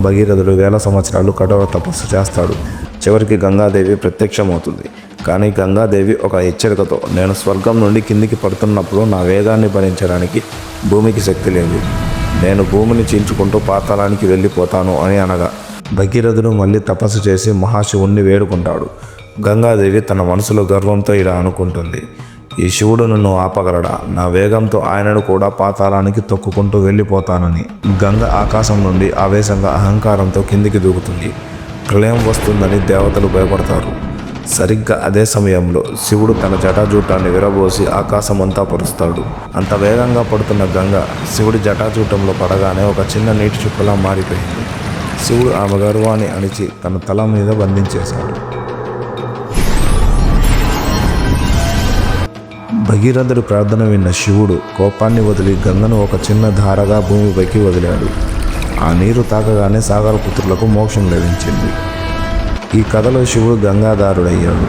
భగీరథుడు వేల సంవత్సరాలు కఠోర తపస్సు చేస్తాడు. చివరికి గంగాదేవి ప్రత్యక్షమవుతుంది. కానీ గంగాదేవి ఒక హెచ్చరికతో, నేను స్వర్గం నుండి కిందికి పడుతున్నప్పుడు నా వేగాన్ని భరించడానికి భూమికి శక్తి లేదు, నేను భూమిని చీల్చుకుంటూ పాతాళానికి వెళ్ళిపోతాను అని అనగా భగీరథుడు మళ్ళీ తపస్సు చేసి మహాశివుణ్ణి వేడుకుంటాడు. గంగాదేవి తన మనసులో గర్వంతో ఇలా అనుకుంటుంది, ఈ శివుడు నన్ను ఆపగలడా? నా వేగంతో ఆయనను కూడా పాతాళానికి తొక్కుకుంటూ వెళ్ళిపోతానని. గంగ ఆకాశం నుండి ఆవేశంగా అహంకారంతో కిందికి దూకుతుంది. ప్రళయం వస్తుందని దేవతలు భయపడతారు. సరిగ్గా అదే సమయంలో శివుడు తన జటాజూటాన్ని విరబోసి ఆకాశమంతా పరుస్తాడు. అంత వేగంగా పడుతున్న గంగ శివుడి జటాజూటంలో పడగానే ఒక చిన్న నీటి చుక్కలా మారిపోయింది. శివుడు ఆమె గర్వాన్ని అణిచి తన తల మీద బంధించేశాడు. భగీరథుడి ప్రార్థన విన్న శివుడు కోపాన్ని వదిలి గంగను ఒక చిన్న ధారగా భూమిపైకి వదిలాడు. ఆ నీరు తాకగానే సాగరపుత్రులకు మోక్షం లభించింది. ఈ కథలో శివుడు గంగాధారుడయ్యాడు.